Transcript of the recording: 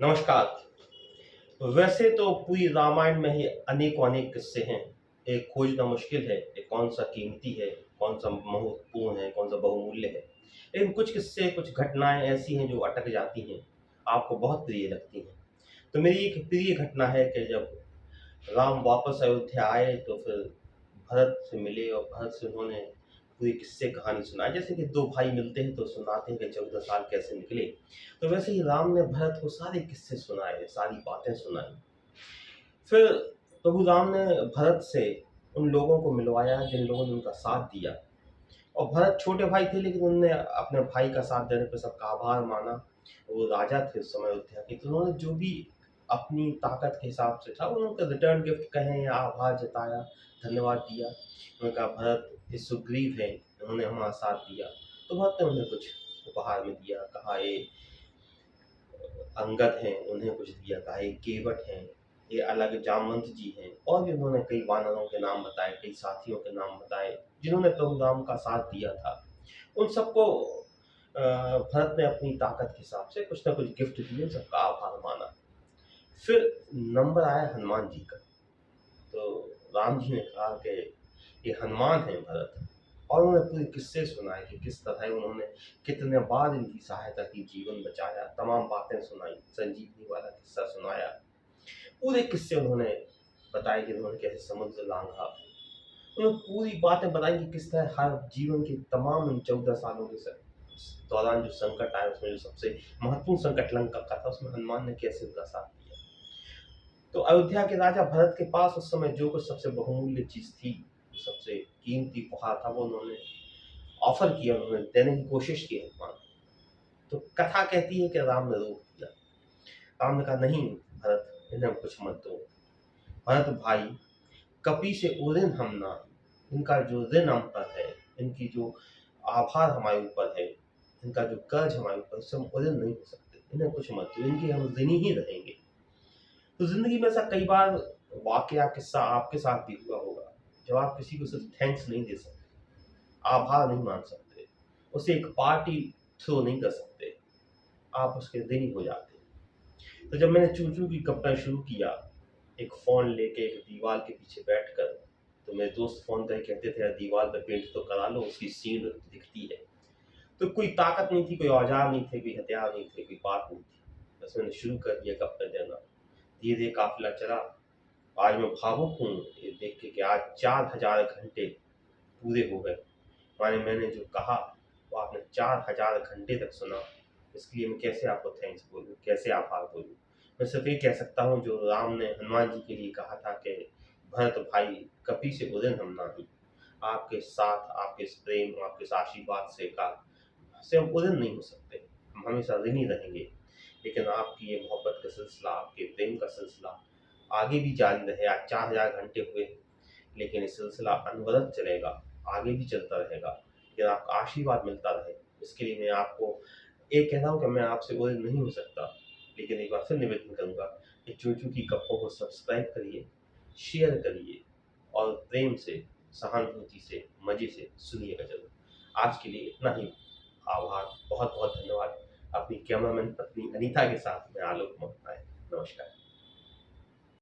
नमस्कार। वैसे तो पूरी रामायण में ही अनेकों अनेक किस्से हैं। एक खोजना मुश्किल है कि कौन-सा कीमती है, कौन-सा महत्वपूर्ण है, कौन-सा बहुमूल्य है। लेकिन कुछ किस्से, कुछ घटनाएँ ऐसी हैं जो अटक जाती हैं, आपको बहुत प्रिय लगती हैं। तो मेरी एक प्रिय घटना है कि जब राम वापस अयोध्या आए तो फिर भरत से मिले और भरत से उन्होंने पूरी किस्से कहानी सुनाई। जैसे कि 2 भाई मिलते हैं तो सुनाते हैं कि 14 साल कैसे निकले। तो वैसे ही राम ने भरत को सारे किस्से सुनाए, सारी बातें सुनाई। फिर प्रभु राम ने भरत से उन लोगों को मिलवाया जिन लोगों ने उनका साथ दिया। और भरत छोटे भाई थे लेकिन उनने अपने भाई का साथ देने पे सबका आभार माना। वो राजा थे उस समय अयोध्या के, तो उन्होंने जो भी अपनी ताकत के हिसाब से था उन्होंने रिटर्न गिफ्ट कहें या आभार जताया, धन्यवाद दिया। उन्होंने कहा भरत ये सुग्रीव हैं, उन्होंने हमारा साथ दिया। तो भरत ने उन्हें कुछ उपहार में दिया, कहा ये अंगद हैं, उन्हें कुछ दिया, कहा ये केवट हैं, ये अलग जामवंत जी हैं। और भी उन्होंने कई वानरों के नाम बताए, कई साथियों के नाम बताए जिन्होंने प्रभु राम का साथ दिया था। उन सबको भरत ने अपनी ताकत के हिसाब से कुछ ना कुछ गिफ्ट दिए, सबका आभार माना। फिर नंबर आया हनुमान जी का। तो राम जी ने कहा कि ये हनुमान हैं भरत। और उन्होंने पूरे किस्से सुनाए कि किस तरह उन्होंने कितने बार इनकी सहायता की, जीवन बचाया, तमाम बातें सुनाई, संजीवनी वाला किस्सा सुनाया। पूरे किस्से उन्होंने बताए कि उन्होंने कैसे समुद्र लांघा। उन्होंने पूरी बातें बताई कि किस तरह हर जीवन के तमाम इन 14 सालों के दौरान जो संकट आए उसमें जो सबसे महत्वपूर्ण संकट लंका का था उसमें हनुमान ने कैसे उनका साथ दिया। तो अयोध्या के राजा भरत के पास उस समय जो कुछ सबसे बहुमूल्य चीज थी, सबसे कीमती उपहार था, वो उन्होंने ऑफर किया, उन्होंने देने की कोशिश की हनुमान। तो कथा कहती है कि राम ने रोक दिया। राम ने कहा नहीं भरत, इन्हें कुछ मत दो। भरत भाई, कपि से ऊऋन हम नाहि। इनका जो ऋण हम पर है, इनकी जो आभार हमारे ऊपर है, इनका जो कर्ज हमारे ऊपर, इससे हम ऊऋन नहीं हो सकते। इन्हें कुछ मत दो, इनकी हम ऋणी ही रहेंगे। तो जिंदगी में ऐसा कई बार वाकया किस्सा आपके साथ भी हुआ होगा, जब आप किसी को सिर्फ थैंक्स नहीं दे सकते, आभार नहीं मान सकते, उसे एक पार्टी थ्रो नहीं कर सकते, आप उसके ऋणी हो जाते हैं। तो जब मैंने चूचू की करना शुरू किया, एक फ़ोन लेके एक दीवार के पीछे बैठकर, तो मेरे दोस्त फ़ोन करके कहते थे यार दीवार पे पेंट तो करा लो, उसकी सीढ़ दिखती है। तो कोई ताकत नहीं थी, कोई औजार नहीं थे, कोई हथियार नहीं थे, कोई बात नहीं थी। बस मैंने शुरू कर दिया गप्पे देना। धीरे-धीरे काफ़िला चला। आज मैं भावुक हूँ ये देख के कि आज 4000 घंटे पूरे हो गए। माने मैंने जो कहा वो आपने 4000 घंटे तक सुना। इसके लिए मैं कैसे आपको थैंक्स बोलूँ, कैसे आभार बोलूँ। मैं सिर्फ ये कह सकता हूँ जो राम ने हनुमान जी के लिए कहा था कि भरत भाई, कपि से ऊऋन हम नाहि। आपके साथ, आपके इस प्रेम, आपके इस आशीर्वाद से हम ऊऋन नहीं हो सकते, हम हमेशा ऋणी रहेंगे। लेकिन आपकी ये मोहब्बत का सिलसिला, आपके प्रेम का सिलसिला आगे भी जारी रहे। आज 4000 घंटे हुए, लेकिन ये सिलसिला अनवरत चलेगा, आगे भी चलता रहेगा। लेकिन आपका आशीर्वाद मिलता रहे, इसके लिए मैं आपको ये कह रहा हूँ कि मैं आपसे ऊऋण नहीं हो सकता। लेकिन एक बार फिर निवेदन करूँगा कि चूचू की गप्पों को सब्सक्राइब करिए, शेयर करिए और प्रेम से, सहानुभूति से, मज़े से सुनिएगा ज़रूर। आज के लिए इतना ही। आभार, बहुत-बहुत धन्यवाद। अपनी कैमरामैन पत्नी अनीता के साथ मैं आलोक मौर्य। नमस्कार।